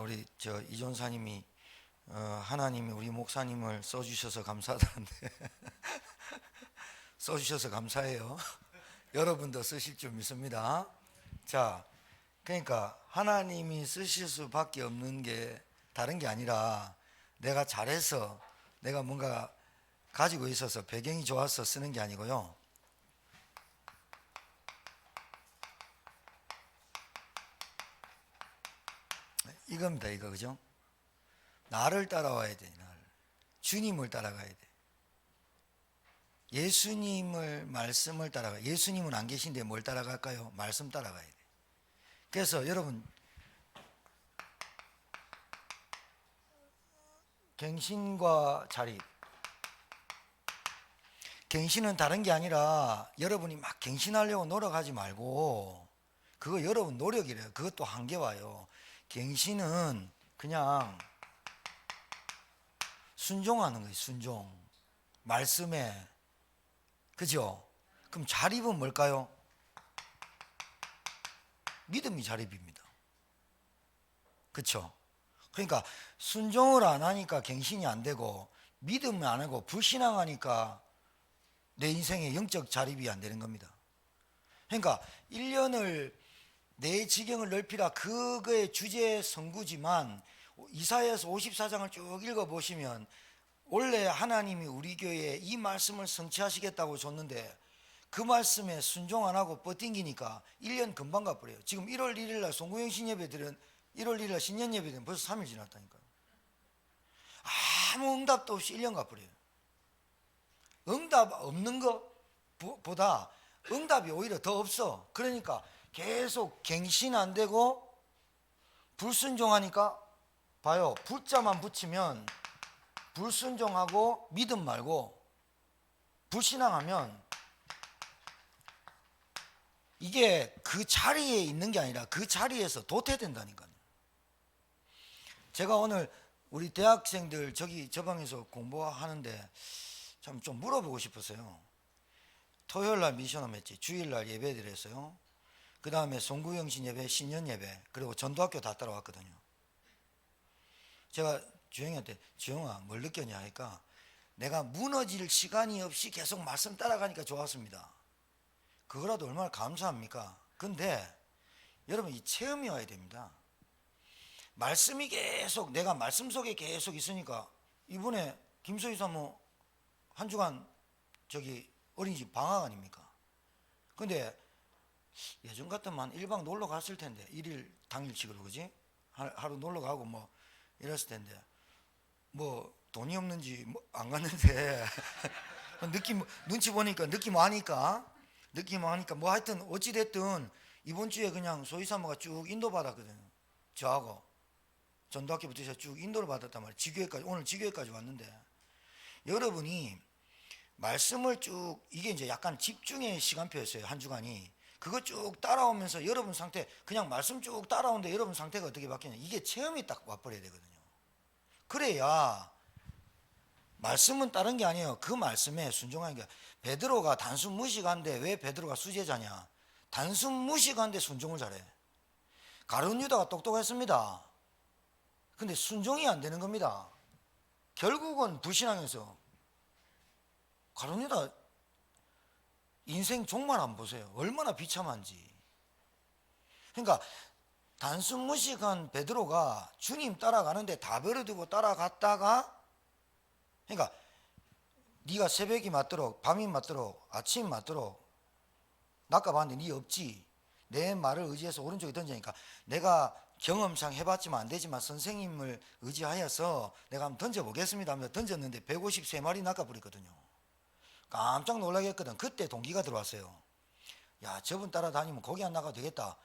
우리 이존사님이 하나님이 우리 목사님을 써주셔서 감사하다는데 써주셔서 감사해요. 여러분도 쓰실 줄 믿습니다. 자, 그러니까 하나님이 쓰실 수밖에 없는 게 다른 게 아니라 내가 잘해서 내가 뭔가 가지고 있어서 배경이 좋아서 쓰는 게 아니고요. 이겁니다. 이거 그죠? 나를 따라와야 돼. 나를. 주님을 따라가야 돼. 예수님을 말씀을 따라가. 예수님은 안 계신데 뭘 따라갈까요? 말씀 따라가야 돼. 그래서 여러분 갱신과 자립. 갱신은 다른 게 아니라 여러분이 막 갱신하려고 노력하지 말고 그거 여러분 노력이래요. 그것도 한계 와요. 갱신은 그냥 순종하는 거예요. 순종. 말씀에. 그죠? 그럼 자립은 뭘까요? 믿음이 자립입니다. 그렇죠? 그러니까 순종을 안 하니까 갱신이 안 되고 믿음을 안 하고 불신앙하니까 내 인생의 영적 자립이 안 되는 겁니다. 그러니까 1년을 내 지경을 넓히라 그거의 주제 선구지만 이사야서 54장을 쭉 읽어보시면 원래 하나님이 우리 교회에 이 말씀을 성취하시겠다고 줬는데 그 말씀에 순종 안 하고 뻗팅기니까 1년 금방 가버려요. 지금 1월 1일 날 송구영 신예배들은 1월 1일 날 신년 예배들은 벌써 3일 지났다니까요. 아무 응답도 없이 1년 가버려요. 응답 없는 것보다 응답이 오히려 더 없어. 그러니까 계속 갱신 안 되고 불순종하니까 봐요. 불자만 붙이면 불순종하고 믿음 말고 불신앙하면 이게 그 자리에 있는 게 아니라 그 자리에서 도태된다니까요. 제가 오늘 우리 대학생들 저 방에서 공부하는데 참 좀 물어보고 싶었어요. 토요일 날 미션홈 했지. 주일 날 예배 드렸어요. 그 다음에 송구영신 예배, 신년 예배, 그리고 전도학교 다 따라왔거든요. 제가 주영이한테 주영아 뭘 느꼈냐 하니까 내가 무너질 시간이 없이 계속 말씀 따라가니까 좋았습니다. 그거라도 얼마나 감사합니까? 근데 여러분 이 체험이 와야 됩니다. 말씀이 계속 내가 말씀 속에 계속 있으니까 이번에 김소희 사모 한 주간 어린이집 방학 아닙니까? 근데 예전 같으면 1박 놀러 갔을 텐데 1일 당일치기로 그지? 하루 놀러 가고 뭐 이랬을 텐데 뭐 돈이 없는지 안 갔는데 눈치 보니까 느낌 아니까 뭐 하여튼 어찌됐든 이번 주에 그냥 소희사모가 쭉 인도받았거든요. 저하고 전도학교부터 해서 쭉 인도를 받았단 말이에요. 지교회까지, 오늘 지교회까지 왔는데 여러분이 말씀을 쭉 이게 이제 약간 집중의 시간표였어요. 한 주간이. 그거 쭉 따라오면서 여러분 상태 그냥 말씀 쭉 따라오는데 여러분 상태가 어떻게 바뀌냐 이게 체험이 딱 와버려야 되거든요. 그래야 말씀은 다른 게 아니에요. 그 말씀에 순종하는 게 베드로가 단순 무식한데 왜 베드로가 수제자냐 단순 무식한데 순종을 잘해. 가룟 유다가 똑똑했습니다. 근데 순종이 안 되는 겁니다. 결국은 불신앙에서 가룟 유다 인생 종말 안 보세요. 얼마나 비참한지. 그러니까 단순 무식한 베드로가 주님 따라가는데 다 버려두고 따라갔다가 그러니까 네가 새벽이 맞도록 밤이 맞도록 아침이 맞도록 낚아봤는데 네 없지. 내 말을 의지해서 오른쪽에 던지니까 내가 경험상 해봤지만 안 되지만 선생님을 의지하여서 내가 한번 던져보겠습니다 하면서 던졌는데 153마리 낚아버리거든요. 깜짝 놀라겠거든. 그때 동기가 들어왔어요. 야 저분 따라다니면 고기 안 나가도 되겠다.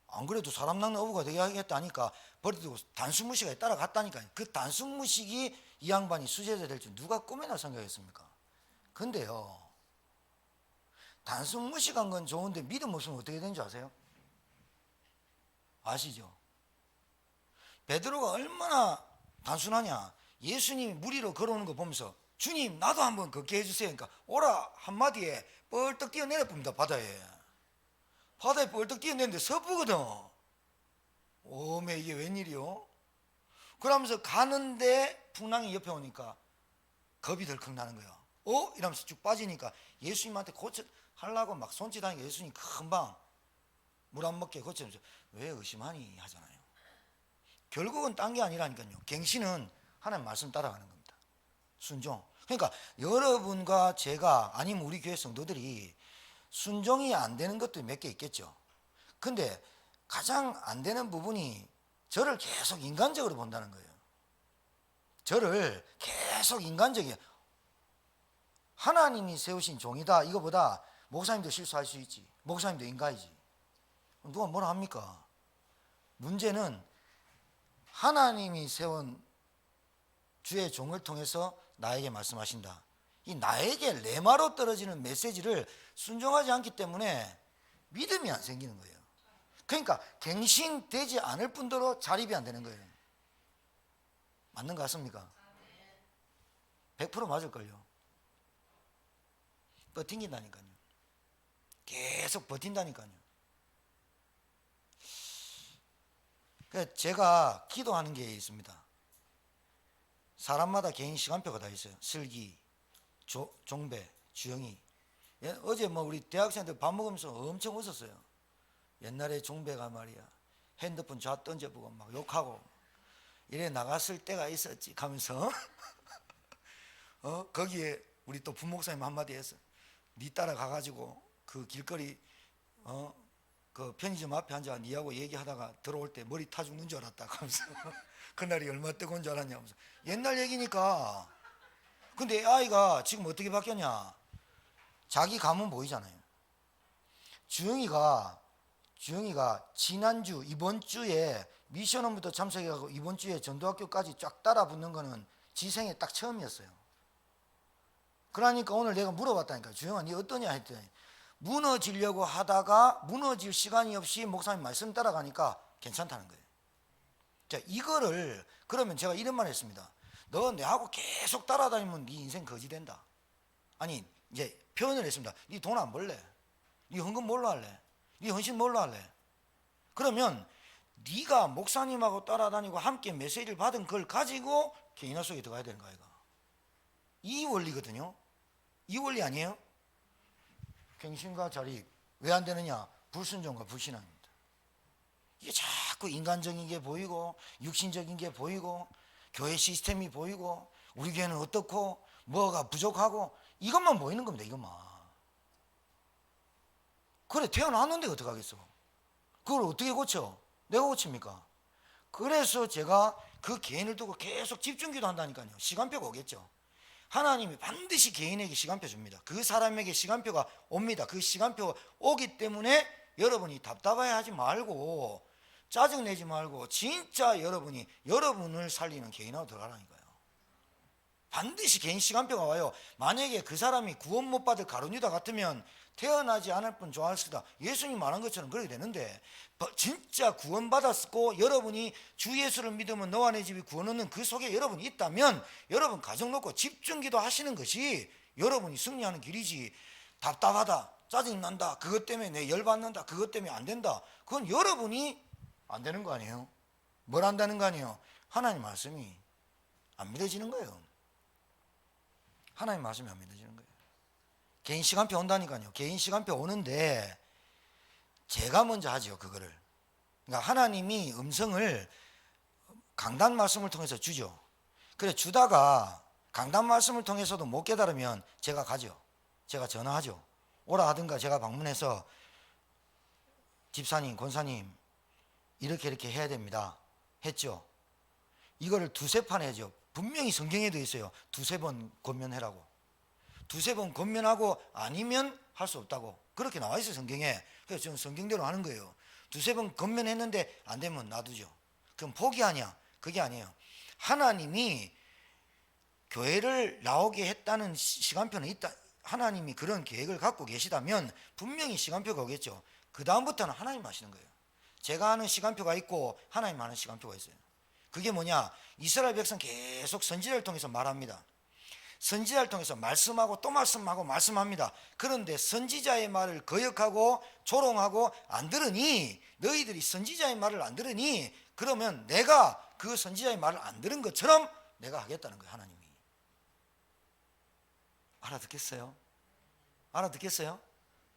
안 그래도 사람 낚는 어부가 되겠다 하니까 버리고 단순 무식하게 따라갔다니까. 그 단순 무식이 이 양반이 수제자 될 줄 누가 꿈에나 생각했습니까? 근데요 단순 무식한 건 좋은데 믿음 없으면 어떻게 되는 줄 아세요? 아시죠? 베드로가 얼마나 단순하냐. 예수님이 물 위로 걸어오는 거 보면서 주님 나도 한번 걷게 해주세요. 그러니까 오라 한마디에 뻘떡 뛰어내려 봅니다. 바다에 뻘떡 뛰어내는데 섭부거든. 오메 이게 웬일이요? 그러면서 가는데 풍랑이 옆에 오니까 겁이 덜컥 나는 거예요. 이러면서 쭉 빠지니까 예수님한테 고쳐하려고 막 손짓하니까 예수님 금방 물 안 먹게 고쳐면서 왜 의심하니 하잖아요. 결국은 딴 게 아니라니까요. 갱신은 하나님 말씀 따라가는 겁니다. 순종. 그러니까 여러분과 제가 아니면 우리 교회 성도들이 순종이 안 되는 것도 몇 개 있겠죠. 근데 가장 안 되는 부분이 저를 계속 인간적으로 본다는 거예요. 저를 계속 인간적이에요. 하나님이 세우신 종이다 이거보다 목사님도 실수할 수 있지, 목사님도 인간이지, 누가 뭐라 합니까? 문제는 하나님이 세운 주의 종을 통해서 나에게 말씀하신다. 이 나에게 레마로 떨어지는 메시지를 순종하지 않기 때문에 믿음이 안 생기는 거예요. 그러니까 갱신되지 않을 뿐더러 자립이 안 되는 거예요. 맞는 것 같습니까? 100% 맞을걸요. 버틴다니까요. 계속 버틴다니까요. 그래서 제가 기도하는 게 있습니다. 사람마다 개인 시간표가 다 있어요. 슬기, 종배, 주영이. 어제 우리 대학생들 밥 먹으면서 엄청 웃었어요. 옛날에 종배가 말이야 핸드폰 좌 던져보고 막 욕하고 이래 나갔을 때가 있었지 하면서 거기에 우리 또 부목사님 한마디 했어. 니 따라가가지고 그 길거리 그 편의점 앞에 앉아 니하고 얘기하다가 들어올 때 머리 타 죽는 줄 알았다 하면서 그날이 얼마 뜨거운 줄 알았냐 하면서. 옛날 얘기니까. 근데 아이가 지금 어떻게 바뀌었냐, 자기 가문 보이잖아요. 주영이가 지난주 이번 주에 미션홈부터 참석해가고 이번 주에 전도학교까지 쫙 따라 붙는 거는 지 생애 딱 처음이었어요. 그러니까 오늘 내가 물어봤다니까, 주영아 니 어떠냐 했더니 무너지려고 하다가 무너질 시간이 없이 목사님 말씀 따라가니까 괜찮다는 거예요. 자, 이거를 그러면 제가 이런 말 했습니다. 너 내하고 계속 따라다니면 네 인생 거지 된다. 아니 이제 표현을 했습니다. 네 돈 안 벌래? 네 헌금 뭘로 할래? 네 헌신 뭘로 할래? 그러면 네가 목사님하고 따라다니고 함께 메시지를 받은 걸 가지고 개인화 속에 들어가야 되는 거야. 이 원리거든요. 이 원리 아니에요? 갱신과 자립 왜 안 되느냐? 불순종과 불신앙입니다. 이게 자꾸 인간적인 게 보이고 육신적인 게 보이고 교회 시스템이 보이고 우리 교회는 어떻고 뭐가 부족하고 이것만 보이는 겁니다. 이것만. 그래 태어났는데 어떡하겠어? 그걸 어떻게 고쳐? 내가 고칩니까? 그래서 제가 그 개인을 두고 계속 집중기도 한다니까요. 시간표가 오겠죠. 하나님이 반드시 개인에게 시간표 줍니다. 그 사람에게 시간표가 옵니다. 그 시간표가 오기 때문에 여러분이 답답해 하지 말고 짜증내지 말고 진짜 여러분이 여러분을 살리는 개인하고 들어가라니까요. 반드시 개인 시간표가 와요. 만약에 그 사람이 구원 못 받을 가룟 유다 같으면 태어나지 않을 뿐 좋아했으다. 예수님 말한 것처럼 그렇게 되는데 진짜 구원 받았고 여러분이 주 예수를 믿으면 너와 내 집이 구원 얻는 그 속에 여러분이 있다면 여러분 가정 놓고 집중기도 하시는 것이 여러분이 승리하는 길이지. 답답하다, 짜증난다, 그것 때문에 내 열받는다, 그것 때문에 안 된다, 그건 여러분이 안 되는 거 아니에요? 뭘 한다는 거 아니에요? 하나님 말씀이 안 믿어지는 거예요. 하나님 말씀이 안 믿어지는 거예요. 개인 시간표 온다니까요. 개인 시간표 오는데 제가 먼저 하죠, 그거를. 그러니까 하나님이 음성을 강단 말씀을 통해서 주죠. 그래 주다가 강단 말씀을 통해서도 못 깨달으면 제가 가죠. 제가 전화하죠. 오라 하든가 제가 방문해서 집사님, 권사님 이렇게 해야 됩니다 했죠. 이거를 두세 판 해야죠. 분명히 성경에 되어 있어요. 두세 번 권면해라고. 두세 번 권면하고 아니면 할 수 없다고 그렇게 나와 있어요, 성경에. 그래서 저는 성경대로 하는 거예요. 두세 번 권면했는데 안 되면 놔두죠. 그럼 포기하냐? 그게 아니에요. 하나님이 교회를 나오게 했다는 시간표는 있다. 하나님이 그런 계획을 갖고 계시다면 분명히 시간표가 오겠죠. 그 다음부터는 하나님 하시는 거예요. 제가 하는 시간표가 있고 하나님 하는 시간표가 있어요. 그게 뭐냐? 이스라엘 백성 계속 선지자를 통해서 말합니다. 선지자를 통해서 말씀하고 또 말씀하고 말씀합니다. 그런데 선지자의 말을 거역하고 조롱하고 안 들으니, 너희들이 선지자의 말을 안 들으니 그러면 내가 그 선지자의 말을 안 들은 것처럼 내가 하겠다는 거예요. 하나님이. 알아듣겠어요? 알아듣겠어요?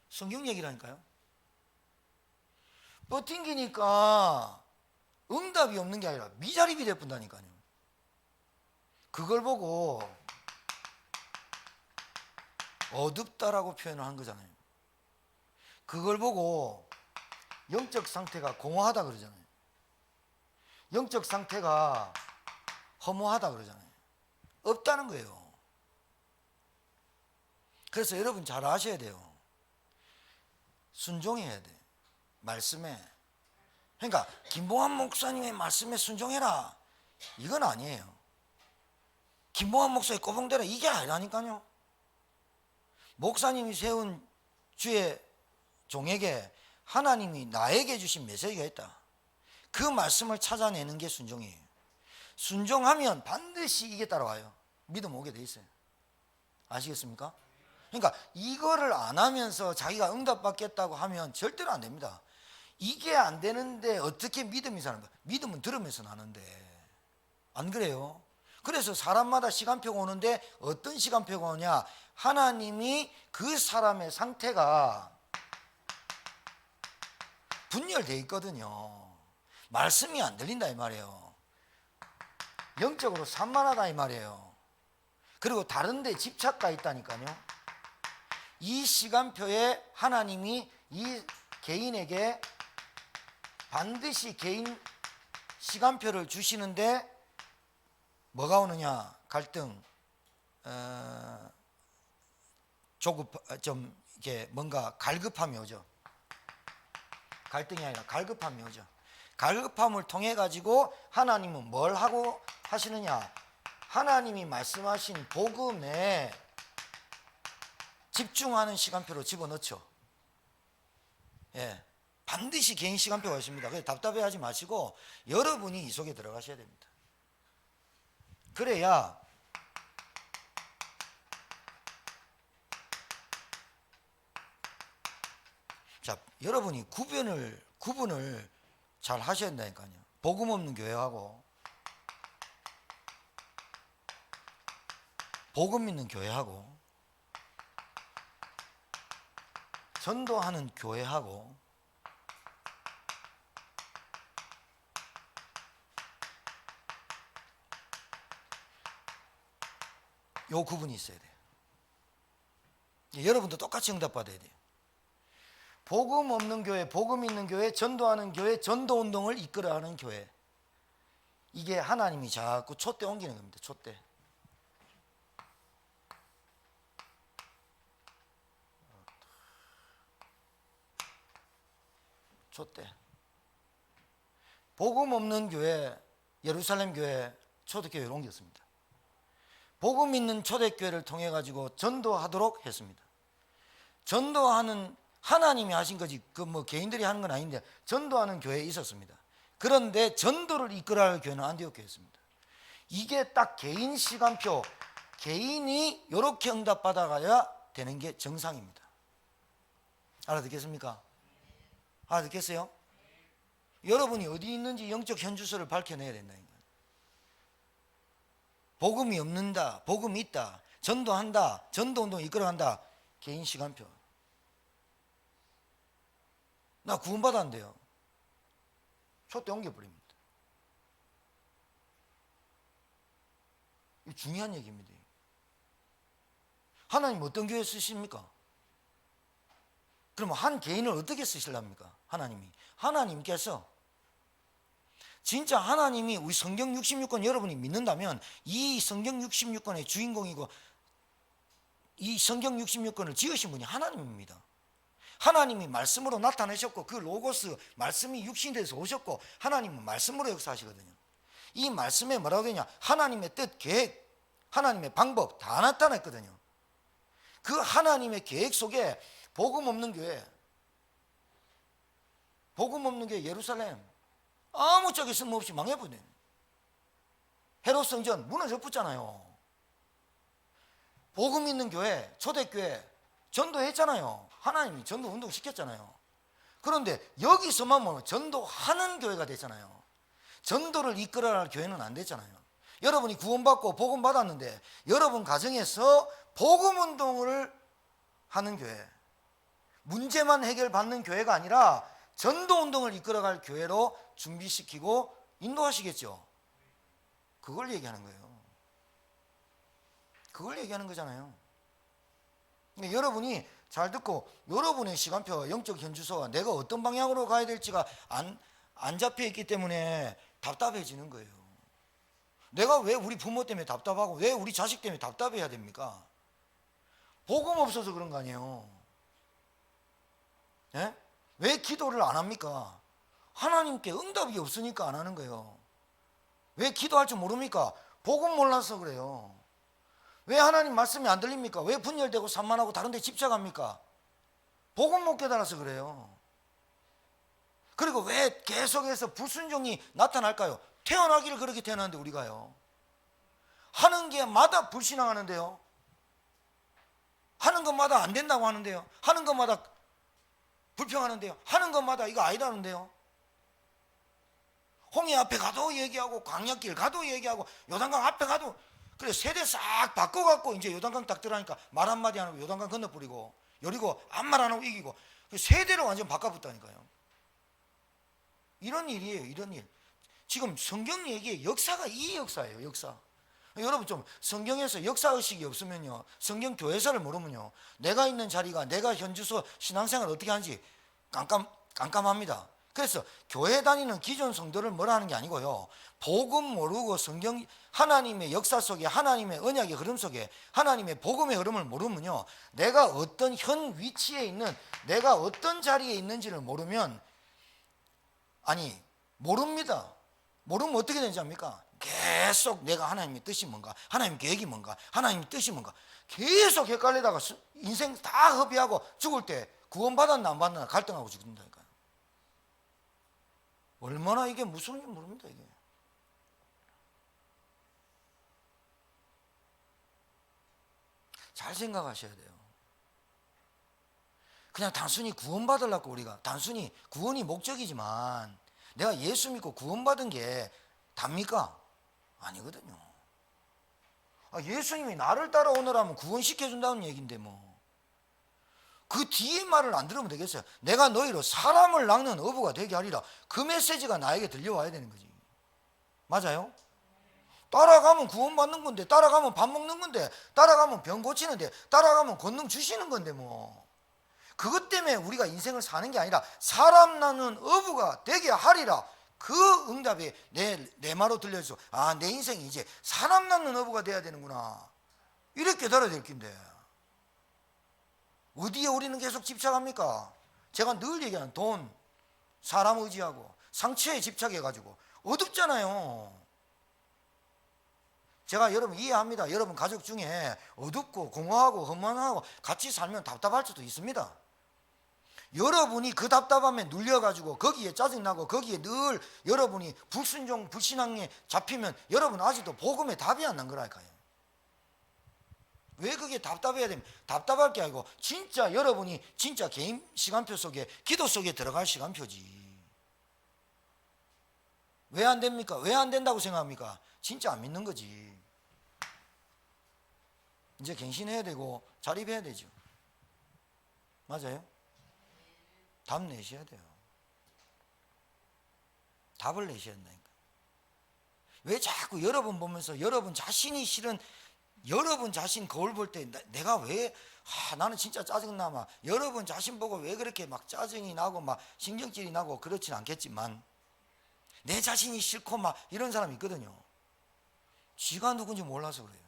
성경 얘기라니까요. 버팅기니까 응답이 없는 게 아니라 미자립이 돼본다니까요. 그걸 보고 어둡다라고 표현을 한 거잖아요. 그걸 보고 영적 상태가 공허하다 그러잖아요. 영적 상태가 허무하다 그러잖아요. 없다는 거예요. 그래서 여러분 잘 아셔야 돼요. 순종해야 돼. 말씀에. 그러니까 김봉환 목사님의 말씀에 순종해라, 이건 아니에요. 김봉환 목사의 꼬봉대라, 이게 아니라니까요. 목사님이 세운 주의 종에게 하나님이 나에게 주신 메시지가 있다. 그 말씀을 찾아내는 게 순종이에요. 순종하면 반드시 이게 따라와요. 믿음 오게 돼 있어요. 아시겠습니까? 그러니까 이거를 안 하면서 자기가 응답받겠다고 하면 절대로 안 됩니다. 이게 안 되는데 어떻게 믿음이 사는 거야? 믿음은 들으면서 나는데. 안 그래요? 그래서 사람마다 시간표가 오는데 어떤 시간표가 오냐? 하나님이 그 사람의 상태가 분열되어 있거든요. 말씀이 안 들린다 이 말이에요. 영적으로 산만하다 이 말이에요. 그리고 다른 데 집착가 있다니까요. 이 시간표에 하나님이 이 개인에게 반드시 개인 시간표를 주시는데 뭐가 오느냐? 갈등, 좀 이렇게 뭔가 갈급함이 오죠. 갈등이 아니라 갈급함이 오죠. 갈급함을 통해 가지고 하나님은 뭘 하고 하시느냐? 하나님이 말씀하신 복음에 집중하는 시간표로 집어넣죠. 예, 반드시 개인 시간표가 있습니다. 그래서 답답해하지 마시고 여러분이 이 속에 들어가셔야 됩니다. 그래야 자, 여러분이 구분을 잘 하셔야 된다니까요. 복음 없는 교회하고 복음 있는 교회하고 전도하는 교회하고 요 구분이 있어야 돼요. 여러분도 똑같이 응답받아야 돼요. 복음 없는 교회, 복음 있는 교회, 전도하는 교회, 전도운동을 이끌어가는 교회. 이게 하나님이 자꾸 촛대 옮기는 겁니다. 촛대. 촛대. 복음 없는 교회, 예루살렘 교회, 초대교회로 옮겼습니다. 복음 있는 초대교회를 통해 가지고 전도하도록 했습니다. 전도하는 하나님이 하신 거지 그 뭐 개인들이 하는 건 아닌데 전도하는 교회에 있었습니다. 그런데 전도를 이끌어갈 교회는 안디옥 교회였습니다. 이게 딱 개인 시간표, 개인이 이렇게 응답받아가야 되는 게 정상입니다. 알아듣겠습니까? 알아듣겠어요? 여러분이 어디 있는지 영적 현주소를 밝혀내야 된다니까. 복음이 없는다, 복음이 있다, 전도한다, 전도운동 이끌어간다, 개인 시간표. 나 구원받았는데요. 촛대 옮겨버립니다. 이거 중요한 얘기입니다. 하나님 어떤 교회 쓰십니까? 그러면 한 개인을 어떻게 쓰시렵니까? 하나님께서 진짜 하나님이 우리 성경 66권 여러분이 믿는다면 이 성경 66권의 주인공이고 이 성경 66권을 지으신 분이 하나님입니다. 하나님이 말씀으로 나타내셨고 그 로고스 말씀이 육신이 돼서 오셨고 하나님은 말씀으로 역사하시거든요. 이 말씀에 뭐라고 되냐? 하나님의 뜻, 계획, 하나님의 방법 다 나타냈거든요. 그 하나님의 계획 속에 복음 없는 교회, 복음 없는 교회 예루살렘 아무 짝에 쓸모없이 망해버려요. 헤롯 성전 무너져 붙잖아요. 복음 있는 교회, 초대교회 전도했잖아요. 하나님이 전도 운동 시켰잖아요. 그런데 여기서만 보면 전도하는 교회가 됐잖아요. 전도를 이끌어갈 교회는 안 됐잖아요. 여러분이 구원받고 복음 받았는데 여러분 가정에서 복음 운동을 하는 교회, 문제만 해결받는 교회가 아니라 전도 운동을 이끌어갈 교회로 준비시키고 인도하시겠죠. 그걸 얘기하는 거예요. 그걸 얘기하는 거잖아요. 그러니까 여러분이 잘 듣고 여러분의 시간표, 영적 현주소가 내가 어떤 방향으로 가야 될지가 안 잡혀 있기 때문에 답답해지는 거예요. 내가 왜 우리 부모 때문에 답답하고 왜 우리 자식 때문에 답답해야 됩니까? 복음 없어서 그런 거 아니에요. 예? 왜 기도를 안 합니까? 하나님께 응답이 없으니까 안 하는 거예요. 왜 기도할 줄 모릅니까? 복음 몰라서 그래요. 왜 하나님 말씀이 안 들립니까? 왜 분열되고 산만하고 다른 데 집착합니까? 복음 못 깨달아서 그래요. 그리고 왜 계속해서 불순종이 나타날까요? 태어나기를 그렇게 태어났는데 우리가요. 하는 게 마다 불신앙하는데요. 하는 것마다 안 된다고 하는데요. 하는 것마다 불평하는데요. 하는 것마다 이거 아니라는데요. 홍해 앞에 가도 얘기하고 광야길 가도 얘기하고 요단강 앞에 가도 그래 세대 싹 바꿔갖고 이제 요단강 딱 들어가니까 말 한마디 안 하고 요단강 건너버리고 여리고 아무 말 안 하고 이기고 세대로 완전 바꿔붙다니까요. 이런 일이에요. 이런 일. 지금 성경 얘기의 역사가 이 역사예요. 역사. 여러분 좀 성경에서 역사의식이 없으면요, 성경 교회사를 모르면요, 내가 있는 자리가 내가 현주소 신앙생활을 어떻게 하는지 깜깜합니다. 그래서 교회 다니는 기존 성도를 뭐라 하는 게 아니고요, 복음 모르고 성경 하나님의 역사 속에 하나님의 언약의 흐름 속에 하나님의 복음의 흐름을 모르면요, 내가 어떤 현 위치에 있는 내가 어떤 자리에 있는지를 모르면 모릅니다. 모르면 어떻게 되는지 압니까? 계속 내가 하나님의 뜻이 뭔가, 하나님 계획이 뭔가, 하나님의 뜻이 뭔가 계속 헷갈리다가 인생 다 허비하고 죽을 때 구원받았나 안 받았나 갈등하고 죽는다니까요. 얼마나 이게 무서운지 모릅니다. 이게 잘 생각하셔야 돼요. 그냥 단순히 구원받으려고 우리가 단순히 구원이 목적이지만 내가 예수 믿고 구원받은 게 답니까? 아니거든요. 예수님이 나를 따라오너라면 구원시켜준다는 얘기인데 그 뒤에 말을 안 들으면 되겠어요. 내가 너희로 사람을 낚는 어부가 되게 하리라. 그 메시지가 나에게 들려와야 되는 거지. 맞아요? 따라가면 구원받는 건데, 따라가면 밥 먹는 건데, 따라가면 병 고치는데, 따라가면 권능 주시는 건데 그것 때문에 우리가 인생을 사는 게 아니라 사람 낚는 어부가 되게 하리라. 그 응답이 내 말로 들려줘. 내 인생이 이제 사람 낚는 어부가 돼야 되는구나. 이렇게 깨달아야 될 긴데 어디에 우리는 계속 집착합니까? 제가 늘 얘기하는 돈, 사람 의지하고 상처에 집착해가지고 어둡잖아요. 제가 여러분 이해합니다. 여러분 가족 중에 어둡고 공허하고 험한하고 같이 살면 답답할 수도 있습니다. 여러분이 그 답답함에 눌려가지고 거기에 짜증나고 거기에 늘 여러분이 불순종 불신앙에 잡히면 여러분 아직도 복음에 답이 안 난 거라니까요. 왜 그게 답답해야 됩니까? 답답할 게 아니고 진짜 여러분이 진짜 개인 시간표 속에 기도 속에 들어갈 시간표지. 왜 안 됩니까? 왜 안 된다고 생각합니까? 진짜 안 믿는 거지. 이제 갱신해야 되고 자립해야 되죠. 맞아요? 답 내셔야 돼요. 답을 내셔야 된다니까. 왜 자꾸 여러분 보면서 여러분 자신이 실은 여러분 자신 거울 볼 때 내가 왜 나는 진짜 짜증나 막 여러분 자신 보고 왜 그렇게 막 짜증이 나고 막 신경질이 나고 그렇진 않겠지만 내 자신이 싫고 막 이런 사람이 있거든요. 지가 누군지 몰라서 그래요.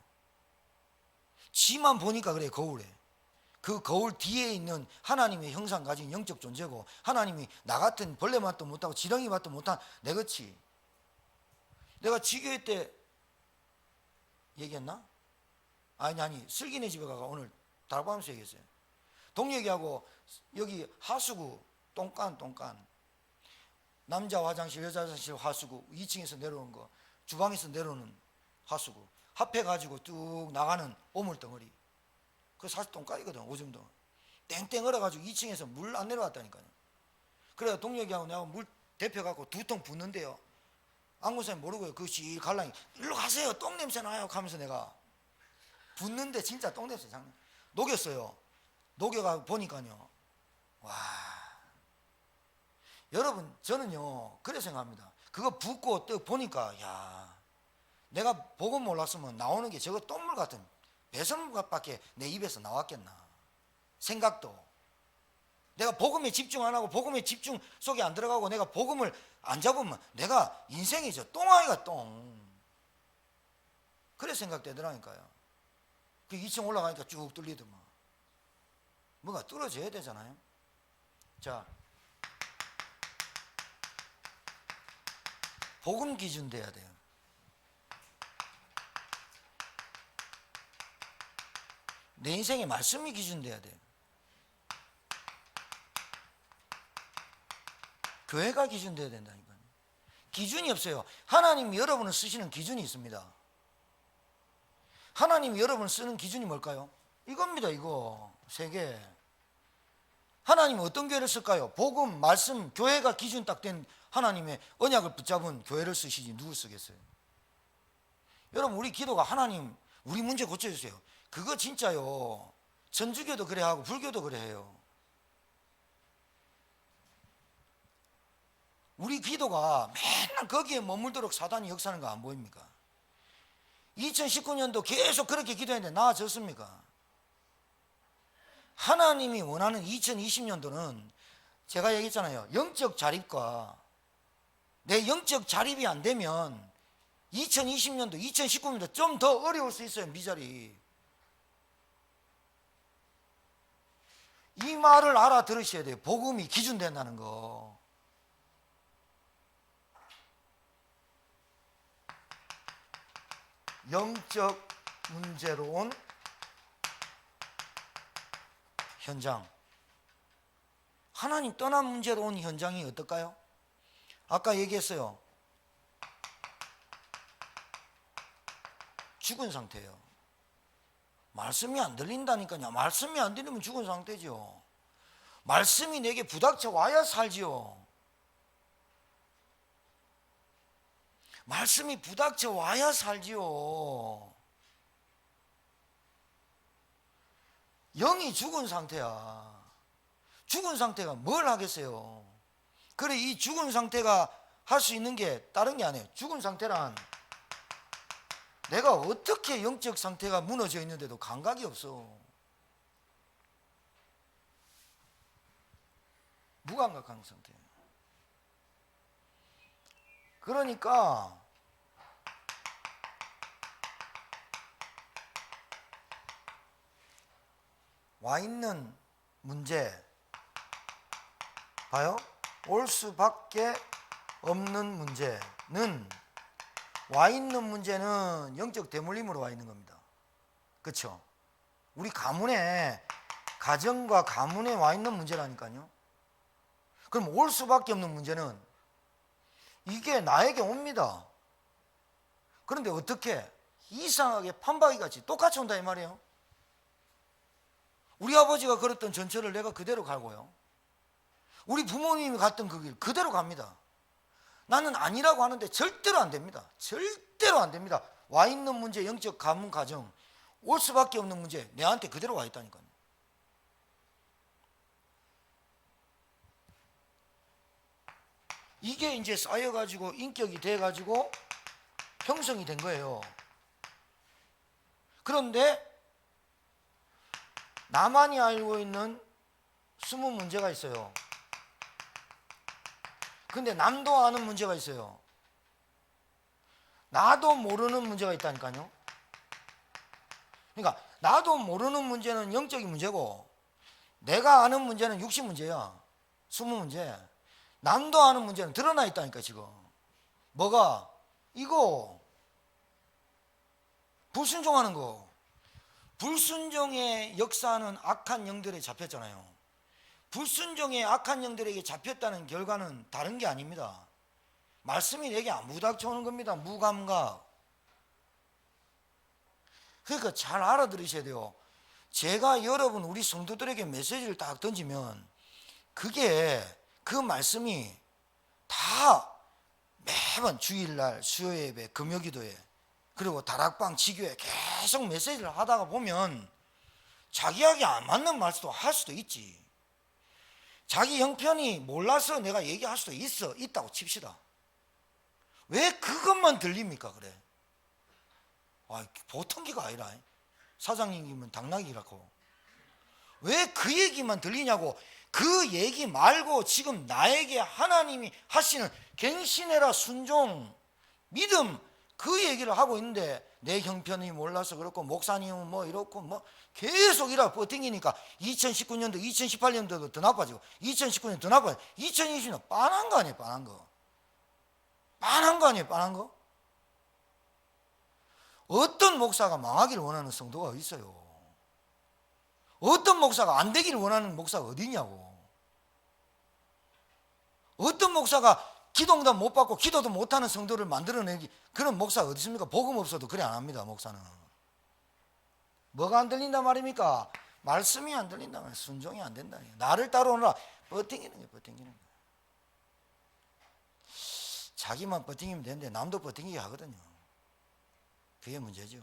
지만 보니까 그래. 거울에 그 거울 뒤에 있는 하나님의 형상 가진 영적 존재고 하나님이 나 같은 벌레 맛도 못하고 지렁이 맛도 못한 내그치. 내가 지교회 때 얘기했나? 아니 슬기네 집에 가가 오늘 달밤새 얘기했어요. 동혁이하고 여기 하수구 똥간 남자 화장실 여자 화장실 하수구 2층에서 내려온 거 주방에서 내려오는 하수구 합해가지고 뚝 나가는 오물덩어리 그 사실 똥간이거든. 오줌도 땡땡 얼어가지고 2층에서 물 안 내려왔다니까요. 그래서 동혁이하고 내가 물 데펴갖고 2통 붓는데요. 안구선생님 모르고요. 그것이 갈랑이 일로 가세요. 똥냄새 나요 하면서 내가 붙는데 진짜 똥냄새 장난. 녹였어요. 녹여가 보니까요. 와, 여러분 저는요 그래 생각합니다. 그거 붓고 또 보니까 야, 내가 보고 몰랐으면 나오는 게 저거 똥물 같은 배설물밖에 내 입에서 나왔겠나 생각도. 내가 복음에 집중 안 하고 복음에 집중 속에 안 들어가고 내가 복음을 안 잡으면 내가 인생이죠. 똥아이가 똥. 그래 생각되더라니까요. 그 2층 올라가니까 쭉 뚫리더만. 뭐가 뚫어져야 되잖아요. 자, 복음 기준 돼야 돼요. 내 인생의 말씀이 기준 돼야 돼요. 교회가 기준 돼야 된다니까요. 기준이 없어요. 하나님이 여러분을 쓰시는 기준이 있습니다. 하나님이 여러분을 쓰는 기준이 뭘까요? 이겁니다. 이거 세 개. 하나님은 어떤 교회를 쓸까요? 복음, 말씀, 교회가 기준 딱 된 하나님의 언약을 붙잡은 교회를 쓰시지 누굴 쓰겠어요? 여러분 우리 기도가 하나님 우리 문제 고쳐주세요. 그거 진짜요. 천주교도 그래 하고 불교도 그래 해요. 우리 기도가 맨날 거기에 머물도록 사단이 역사하는 거 안 보입니까? 2019년도 계속 그렇게 기도했는데 나아졌습니까? 하나님이 원하는 2020년도는 제가 얘기했잖아요. 영적 자립과 내 영적 자립이 안 되면 2020년도, 2019년도 좀 더 어려울 수 있어요. 미자리. 이 말을 알아들으셔야 돼요. 복음이 기준된다는 거. 영적 문제로 온 현장. 하나님 떠난 문제로 온 현장이 어떨까요? 아까 얘기했어요. 죽은 상태예요. 말씀이 안 들린다니까요. 말씀이 안 들리면 죽은 상태죠. 말씀이 내게 부닥쳐 와야 살지요. 말씀이 부닥쳐 와야 살지요. 영이 죽은 상태야. 죽은 상태가 뭘 하겠어요? 그래, 이 죽은 상태가 할 수 있는 게 다른 게 아니에요. 죽은 상태란 내가 어떻게 영적 상태가 무너져 있는데도 감각이 없어. 무감각한 상태예요. 그러니까 와 있는 문제 봐요. 올 수밖에 없는 문제는 와 있는 문제는 영적 대물림으로 와 있는 겁니다. 그렇죠? 우리 가문에 가정과 가문에 와 있는 문제라니까요. 그럼 올 수밖에 없는 문제는 이게 나에게 옵니다. 그런데 어떻게 이상하게 판박이같이 똑같이 온다 이 말이에요. 우리 아버지가 걸었던 전철을 내가 그대로 가고요. 우리 부모님이 갔던 그 길 그대로 갑니다. 나는 아니라고 하는데 절대로 안 됩니다. 절대로 안 됩니다. 와 있는 문제, 영적 가문 가정, 올 수밖에 없는 문제 내한테 그대로 와 있다니까요. 이게 이제 쌓여가지고 인격이 돼가지고 형성이 된 거예요. 그런데 나만이 알고 있는 20문제가 있어요. 근데 남도 아는 문제가 있어요. 나도 모르는 문제가 있다니까요. 그러니까 나도 모르는 문제는 영적인 문제고 내가 아는 문제는 60문제야. 20문제. 남도 아는 문제는 드러나 있다니까 지금. 뭐가? 이거 불순종하는 거. 불순종의 역사는 악한 영들에 잡혔잖아요. 불순종의 악한 영들에게 잡혔다는 결과는 다른 게 아닙니다. 말씀이 내게 안 부닥쳐오는 겁니다. 무감각. 그러니까 잘 알아들으셔야 돼요. 제가 여러분 우리 성도들에게 메시지를 딱 던지면 그게 그 말씀이 다 매번 주일날 수요예배, 금요기도회, 그리고 다락방, 지교회 계속 메시지를 하다가 보면 자기에게 안 맞는 말도 할 수도 있지. 자기 형편이 몰라서 내가 얘기할 수도 있다고 칩시다. 왜 그것만 들립니까? 그래. 보통 기가 아니라 사장님이면 당나귀라고. 왜 그 얘기만 들리냐고. 그 얘기 말고 지금 나에게 하나님이 하시는 갱신해라, 순종, 믿음, 그 얘기를 하고 있는데 내 형편이 몰라서 그렇고 목사님은 뭐 이렇고 뭐 계속 이라 버팅기니까 2019년도 2018년도도 더 나빠지고 2019년 더 나빠지고 2020년 빤한 거 아니에요. 빤한 거. 빤한 거 아니에요. 빤한 거. 어떤 목사가 망하기를 원하는 성도가 어디 있어요? 어떤 목사가 안 되기를 원하는 목사가 어디 있냐고. 어떤 목사가 기도응답 못 받고 기도도 못하는 성도를 만들어내기, 그런 목사가 어디 있습니까? 복음 없어도 그래 안 합니다. 목사는 뭐가 안 들린단 말입니까? 말씀이 안 들린단 말이에요. 순종이 안 된다. 나를 따라오느라 버팅기는 거예요. 버팅기는 거예요. 자기만 버팅기면 되는데 남도 버팅기게 하거든요. 그게 문제죠.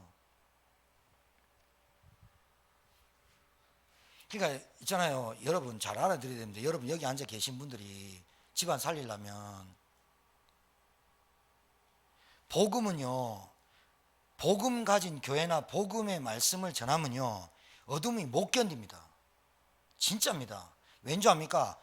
그러니까 있잖아요. 여러분 잘 알아들어야 됩니다. 여러분 여기 앉아 계신 분들이 집안 살리려면 복음은요, 복음 가진 교회나 복음의 말씀을 전하면요 어둠이 못 견딥니다. 진짜입니다. 왠지 압니까?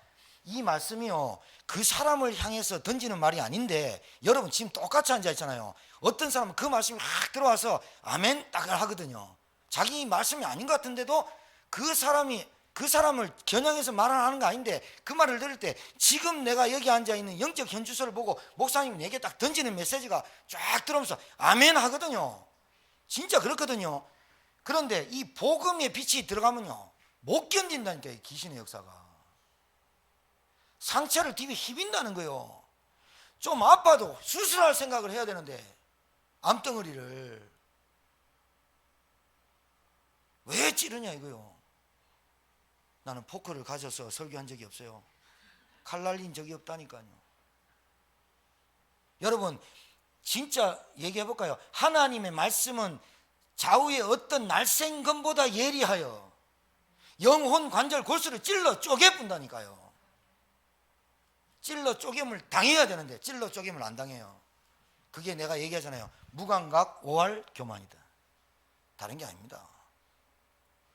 이 말씀이요 그 사람을 향해서 던지는 말이 아닌데, 여러분 지금 똑같이 앉아 있잖아요. 어떤 사람은 그 말씀이 확 들어와서 아멘 딱 하거든요. 자기 말씀이 아닌 것 같은데도 그 사람을 겨냥해서 말하는 거 아닌데, 그 말을 들을 때 지금 내가 여기 앉아 있는 영적 현주소를 보고 목사님이 내게 딱 던지는 메시지가 쫙 들어오면서 아멘 하거든요. 진짜 그렇거든요. 그런데 이 복음의 빛이 들어가면요 못 견딘다니까. 이 귀신의 역사가 상처를 뒤에 휘빈다는 거예요. 좀 아파도 수술할 생각을 해야 되는데 암덩어리를 왜 찌르냐 이거요. 나는 포크를 가져서 설교한 적이 없어요. 칼 날린 적이 없다니까요. 여러분 진짜 얘기해 볼까요? 하나님의 말씀은 좌우의 어떤 날쌘검보다 예리하여 영혼 관절 골수를 찔러 쪼개뿐다니까요. 찔러 쪼개물 당해야 되는데 찔러 쪼개물 안 당해요. 그게 내가 얘기하잖아요. 무감각 오할 교만이다. 다른 게 아닙니다.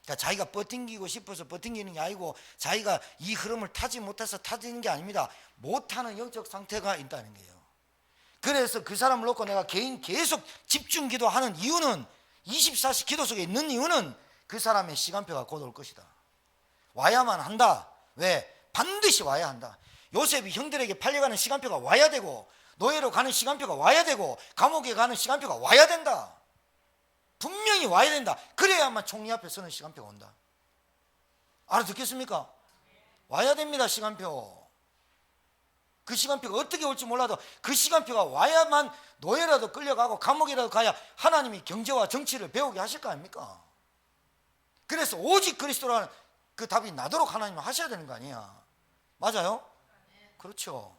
그러니까 자기가 버팅기고 싶어서 버팅기는 게 아니고 자기가 이 흐름을 타지 못해서 타지는 게 아닙니다. 못하는 영적 상태가 있다는 거예요. 그래서 그 사람을 놓고 내가 개인 계속 집중 기도하는 이유는, 24시 기도 속에 있는 이유는 그 사람의 시간표가 곧 올 것이다. 와야만 한다. 왜? 반드시 와야 한다. 요셉이 형들에게 팔려가는 시간표가 와야 되고, 노예로 가는 시간표가 와야 되고, 감옥에 가는 시간표가 와야 된다. 분명히 와야 된다. 그래야만 총리 앞에 서는 시간표가 온다. 알아듣겠습니까? 와야 됩니다. 시간표. 그 시간표가 어떻게 올지 몰라도 그 시간표가 와야만 노예라도 끌려가고 감옥이라도 가야 하나님이 경제와 정치를 배우게 하실 거 아닙니까? 그래서 오직 그리스도라는 그 답이 나도록 하나님은 하셔야 되는 거 아니야. 맞아요? 그렇죠.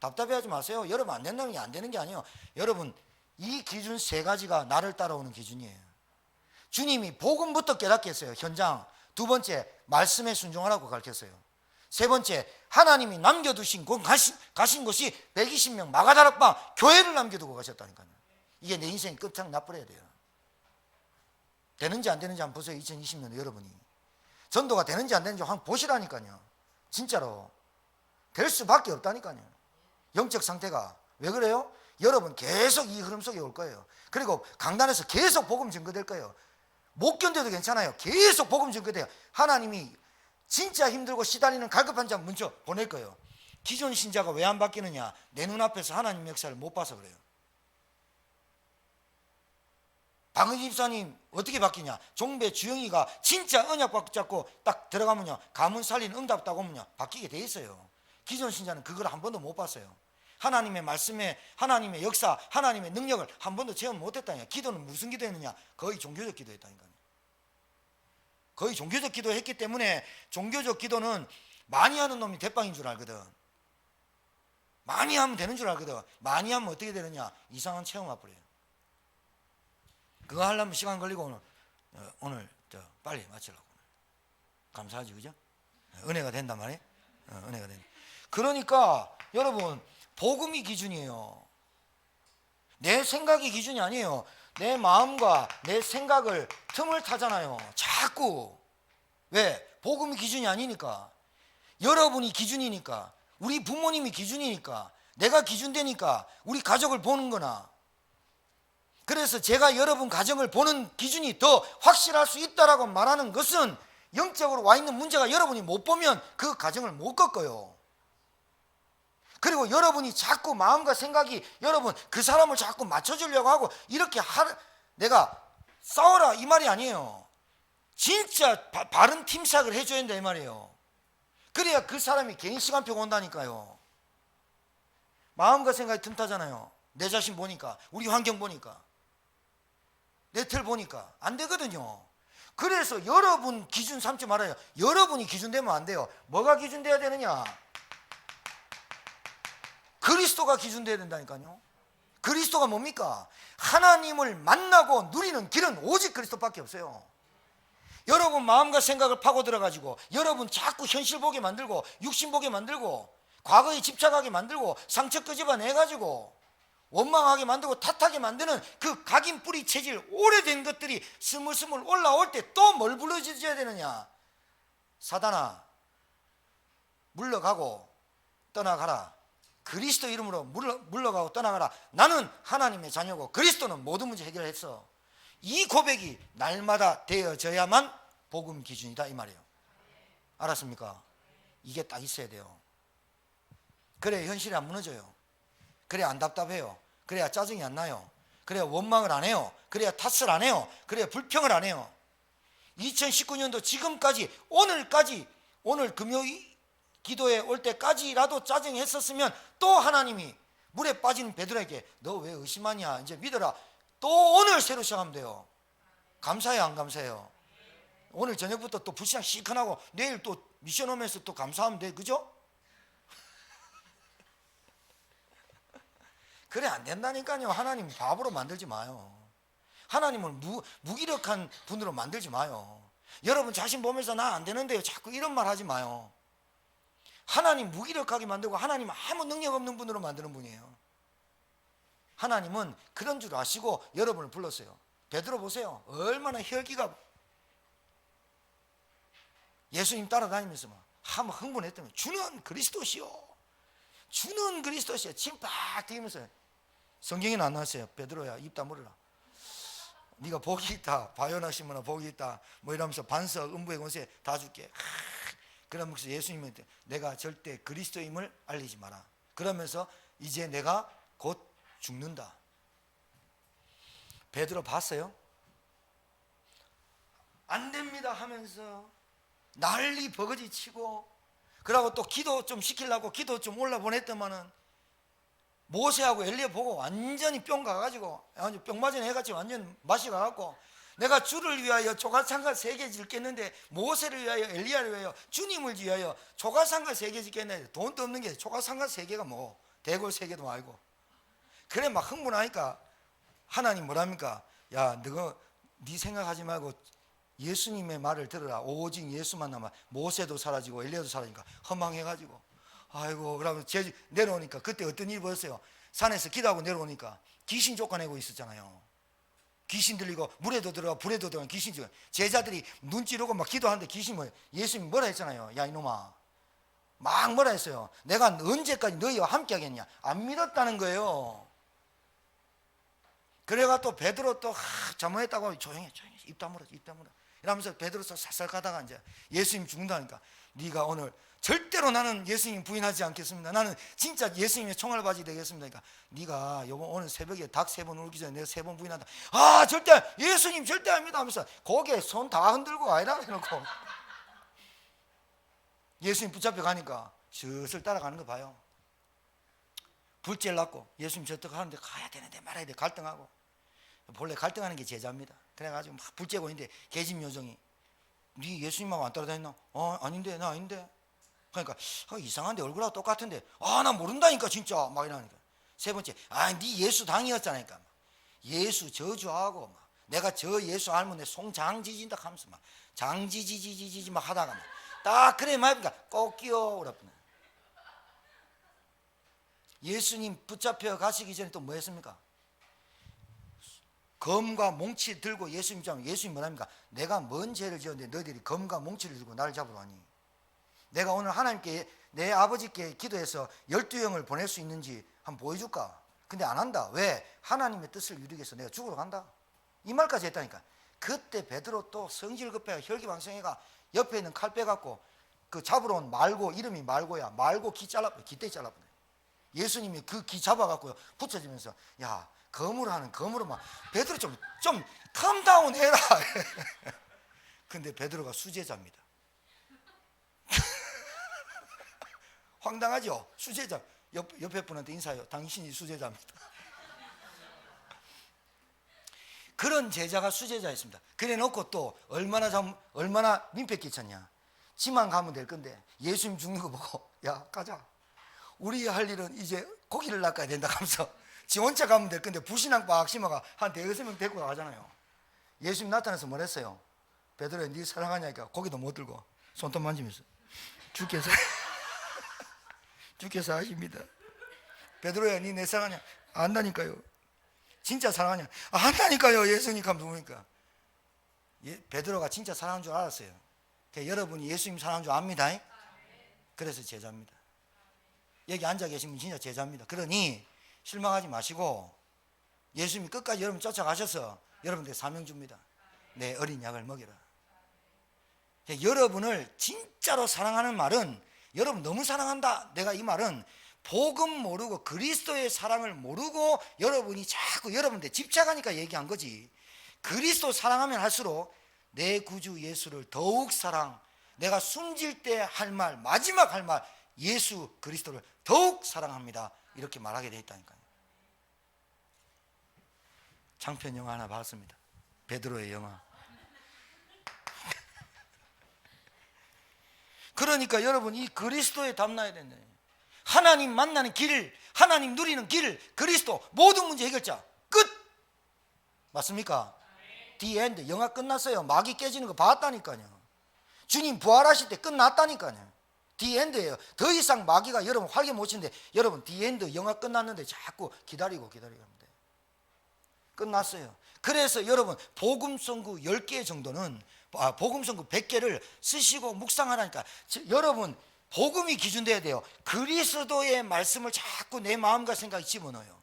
답답해하지 마세요. 여러분 안 된다는 게 안 되는 게 아니에요. 여러분 이 기준 세 가지가 나를 따라오는 기준이에요. 주님이 복음부터 깨닫게 했어요. 현장. 두 번째, 말씀에 순종하라고 가르쳤어요. 세 번째, 하나님이 남겨두신 가신 곳이 120명 마가다락방 교회를 남겨두고 가셨다니까요. 이게 내 인생 끝장 나버려야 돼요. 되는지 안 되는지 한번 보세요. 2020년에 여러분이 전도가 되는지 안 되는지 한번 보시라니까요. 진짜로 될 수밖에 없다니까요. 영적 상태가. 왜 그래요? 여러분 계속 이 흐름 속에 올 거예요. 그리고 강단에서 계속 복음 증거될 거예요. 못 견뎌도 괜찮아요. 계속 복음 증거돼요. 하나님이 진짜 힘들고 시달리는 갈급한 자 문자 보낼 거예요. 기존 신자가 왜 안 바뀌느냐? 내 눈앞에서 하나님 역사를 못 봐서 그래요. 박은지 집사님 어떻게 바뀌냐? 종배 주영이가 진짜 언약 붙잡고 딱 들어가면요, 가문 살린 응답 딱 오면요 바뀌게 돼 있어요. 기존 신자는 그걸 한 번도 못 봤어요. 하나님의 말씀에, 하나님의 역사, 하나님의 능력을 한 번도 체험 못했다니까. 기도는 무슨 기도했느냐? 거의 종교적 기도했다니까요. 거의 종교적 기도했기 때문에 종교적 기도는 많이 하는 놈이 대빵인 줄 알거든. 많이 하면 되는 줄 알거든. 많이 하면 어떻게 되느냐? 이상한 체험 와버려요. 그거 하려면 시간 걸리고 오늘 빨리 마치려고. 감사하지, 그죠? 은혜가 된단 말이에요. 은혜가 된다. 그러니까 여러분, 복음이 기준이에요. 내 생각이 기준이 아니에요. 내 마음과 내 생각을 틈을 타잖아요. 자꾸. 왜? 복음이 기준이 아니니까. 여러분이 기준이니까. 우리 부모님이 기준이니까. 내가 기준되니까 우리 가족을 보는 거나. 그래서 제가 여러분 가정을 보는 기준이 더 확실할 수 있다라고 말하는 것은 영적으로 와 있는 문제가 여러분이 못 보면 그 가정을 못 꺾어요. 그리고 여러분이 자꾸 마음과 생각이 여러분 그 사람을 자꾸 맞춰주려고 하고 이렇게 내가 싸워라 이 말이 아니에요. 진짜 바른 팀싹을 해줘야 된다 이 말이에요. 그래야 그 사람이 개인 시간표가 온다니까요. 마음과 생각이 틈타잖아요. 내 자신 보니까, 우리 환경 보니까, 내 틀 보니까 안 되거든요. 그래서 여러분 기준 삼지 말아요. 여러분이 기준되면 안 돼요. 뭐가 기준돼야 되느냐? 그리스도가 기준돼야 된다니까요. 그리스도가 뭡니까? 하나님을 만나고 누리는 길은 오직 그리스도밖에 없어요. 여러분 마음과 생각을 파고들어가지고 여러분 자꾸 현실 보게 만들고 육신 보게 만들고 과거에 집착하게 만들고 상처 끄집어내가지고 원망하게 만들고 탓하게 만드는 그 각인 뿌리 체질 오래된 것들이 스물스물 올라올 때 또 뭘 불러줘야 되느냐? 사단아 물러가고 떠나가라. 그리스도 이름으로 물러가고 떠나가라. 나는 하나님의 자녀고 그리스도는 모든 문제 해결했어. 이 고백이 날마다 되어져야만 복음 기준이다 이 말이에요. 알았습니까? 이게 딱 있어야 돼요. 그래야 현실이 안 무너져요. 그래야 안 답답해요. 그래야 짜증이 안 나요. 그래야 원망을 안 해요. 그래야 탓을 안 해요. 그래야 불평을 안 해요. 2019년도 지금까지 오늘까지 오늘 금요일 기도에 올 때까지라도 짜증했었으면 또 하나님이 물에 빠진 베드로에게 너 왜 의심하냐 이제 믿어라. 또 오늘 새로 시작하면 돼요. 감사해요 안 감사해요? 오늘 저녁부터 또 불시장 시큰하고 내일 또 미션 오면서 또 감사하면 돼. 그죠? 그래 안 된다니까요. 하나님 바보로 만들지 마요. 하나님을 무기력한 분으로 만들지 마요. 여러분 자신 보면서 나 안 되는데요 자꾸 이런 말 하지 마요. 하나님 무기력하게 만들고 하나님 아무 능력 없는 분으로 만드는 분이에요. 하나님은 그런 줄 아시고 여러분을 불렀어요. 베드로 보세요. 얼마나 혈기가 예수님 따라다니면서 막 한번 흥분했다면 주는 그리스도시요. 주는 그리스도시요. 침팍 튀기면서 성경에는 안 나왔어요. 베드로야 입 다물어라. 네가 복이 있다. 바요나 심으나 복이 있다. 뭐 이러면서 반석 음부의 권세 다 줄게. 그러면서 예수님한테 내가 절대 그리스도임을 알리지 마라. 그러면서 이제 내가 곧 죽는다. 베드로 봤어요? 안 됩니다 하면서 난리 버거지 치고 그러고 또 기도 좀 시키려고 기도 좀 올라보냈더만은 모세하고 엘리야 보고 완전히 뿅 가가지고 완전 뿅 맞은 해가지고 완전 맛이 가갖고 내가 주를 위하여 조각상가 3개 짓겠는데 모세를 위하여 엘리야를 위하여 주님을 위하여 조각상가 3개 짓겠는데 돈도 없는 게 조각상가 3개가 뭐 대골 3개도 말고 그래 막 흥분하니까 하나님 뭐랍니까? 야 너가 네 생각하지 말고 예수님의 말을 들으라. 오직 예수만 남아. 모세도 사라지고 엘리야도 사라지니까 허망해가지고 아이고 그러면 내려오니까 그때 어떤 일이 벌었어요? 산에서 기도하고 내려오니까 귀신 쫓아내고 있었잖아요. 귀신 들리고 물에도 들어가 불에도 들어가 귀신 들어가. 제자들이 눈 찌르고 막 기도하는데 귀신 뭐예요? 예수님이 뭐라 했잖아요. 야 이놈아 막 뭐라 했어요? 내가 언제까지 너희와 함께 하겠냐? 안 믿었다는 거예요. 그래가 또 베드로 또 잘못했다고 조용해 입 다물어 입 다물어 이러면서 베드로 살살 가다가 이제 예수님 죽는다니까 네가 오늘 절대로 나는 예수님 부인하지 않겠습니다. 나는 진짜 예수님의 총알바지 되겠습니다. 그러니까 네가 오늘 새벽에 닭 3번 울기 전에 내가 3번 부인한다. 아 절대 예수님 절대 아닙니다 하면서 고개 손 다 흔들고 아니라 해놓고 예수님 붙잡혀 가니까 슬슬 따라가는 거 봐요. 불제를 놨고 예수님 저쪽 하는데 가야 되는데 말아야 돼 갈등하고 본래 갈등하는 게 제자입니다. 그래가지고 막 불제고 있는데 계집 요정이 네 예수님하고 안 따라다녔나? 아닌데 나 아닌데 그러니까 이상한데 얼굴하고 똑같은데 나 모른다니까 진짜 막 이러니까. 세 번째, 네 예수 당이었잖아니까. 예수 저주하고 막 내가 저 예수 알면 내 송장지진다 하면서 막 장지지지지지 막 하다가 막 딱 그래 말니까 꼭 끼워오라. 예수님 붙잡혀 가시기 전에 또 뭐 했습니까? 검과 몽치 들고 예수님 잡으면 예수님 뭐랍니까? 내가 뭔 죄를 지었는데 너희들이 검과 몽치를 들고 나를 잡으러 왔니? 내가 오늘 하나님께 내 아버지께 기도해서 12형을 보낼 수 있는지 한번 보여줄까? 근데 안 한다. 왜? 하나님의 뜻을 이루기 위해서 내가 죽으러 간다. 이 말까지 했다니까. 그때 베드로 또 성질 급해가 혈기왕성해가 옆에 있는 칼 빼갖고 그 잡으러 온 말고, 이름이 말고야. 말고 기떼 잘라버려. 예수님이 그 기 잡아갖고요 붙여지면서 야 검으로 하는 검으로 막 베드로 좀 컴다운 해라. 근데 베드로가 수제자입니다. 황당하죠? 수제자. 옆에 분한테 인사해요. 당신이 수제자입니다. 그런 제자가 수제자였습니다. 그래 놓고 또 얼마나 민폐 끼쳤냐. 지만 가면 될 건데 예수님 죽는 거 보고 야 가자. 우리 할 일은 이제 고기를 낚아야 된다 하면서 지 혼자 가면 될 건데 불신앙 빡 심어가 한 대여섯 명 데리고 가잖아요. 예수님 나타나서 뭘 했어요? 베드로야 네 사랑하냐니까 고기도 못 들고 손톱 만지면서 주께서 하십니다. 베드로야 네 내 사랑하냐? 안다니까요. 진짜 사랑하냐? 안다니까요. 예수님 하면 누구니까? 베드로가 진짜 사랑한 줄 알았어요. 여러분이 예수님 사랑한 줄 압니다. 그래서 제자입니다. 여기 앉아 계신 분 진짜 제자입니다. 그러니 실망하지 마시고 예수님이 끝까지 여러분 쫓아가셔서 여러분들 사명 줍니다. 내 어린 양을 먹여라. 여러분을 진짜로 사랑하는 말은 여러분 너무 사랑한다. 내가 이 말은 복음 모르고 그리스도의 사랑을 모르고 여러분이 자꾸 여러분들 집착하니까 얘기한 거지. 그리스도 사랑하면 할수록 내 구주 예수를 더욱 내가 숨질 때 할 말, 마지막 할 말, 예수 그리스도를 더욱 사랑합니다. 이렇게 말하게 돼 있다니까요. 장편 영화 하나 봤습니다. 베드로의 영화. 그러니까 여러분 이 그리스도에 담나야 된다. 하나님 만나는 길, 하나님 누리는 길, 그리스도 모든 문제 해결자 끝. 맞습니까? The end. 영화 끝났어요. 마귀 깨지는 거 봤다니까요. 주님 부활하실 때 끝났다니까요. The end예요. 더 이상 마귀가 여러분 활개 못 치는데 여러분 The end 영화 끝났는데 자꾸 기다리고 하면 돼. 끝났어요. 그래서 여러분 복음성구 10개 정도는 복음성구 100개를 쓰시고 묵상하라니까. 여러분 복음이 기준돼야 돼요. 그리스도의 말씀을 자꾸 내 마음과 생각에 집어넣어요.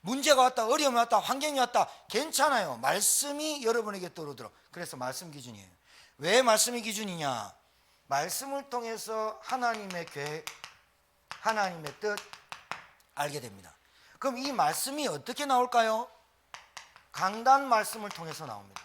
문제가 왔다, 어려움이 왔다, 환경이 왔다, 괜찮아요. 말씀이 여러분에게 떠오르도록. 그래서 말씀 기준이에요. 왜 말씀이 기준이냐? 말씀을 통해서 하나님의 계획, 하나님의 뜻 알게 됩니다. 그럼 이 말씀이 어떻게 나올까요? 강단 말씀을 통해서 나옵니다.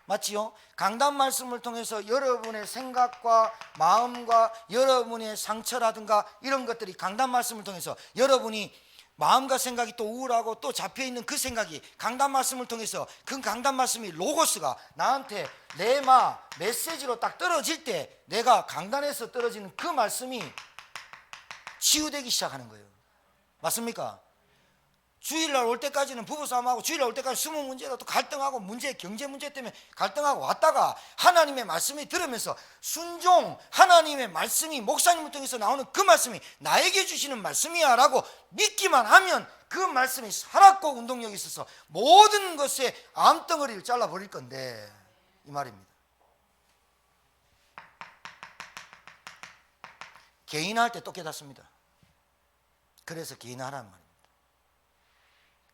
맞지요? 강단 말씀을 통해서 여러분의 생각과 마음과 여러분의 상처라든가 이런 것들이 강단 말씀을 통해서 여러분이 마음과 생각이 또 우울하고 또 잡혀있는 그 생각이 강단 말씀을 통해서 그 강단 말씀이 로고스가 나한테 레마 메시지로 딱 떨어질 때 내가 강단에서 떨어지는 그 말씀이 치유되기 시작하는 거예요. 맞습니까? 주일날 올 때까지는 부부싸움하고 주일날 올 때까지 수목 문제로 또 갈등하고 경제 문제 때문에 갈등하고 왔다가 하나님의 말씀이 들으면서 순종, 하나님의 말씀이 목사님을 통해서 나오는 그 말씀이 나에게 주시는 말씀이야 라고 믿기만 하면 그 말씀이 살았고 운동력이 있어서 모든 것에 암덩어리를 잘라버릴 건데 이 말입니다. 개인할 때 또 깨닫습니다. 그래서 개인하라는 말입니다.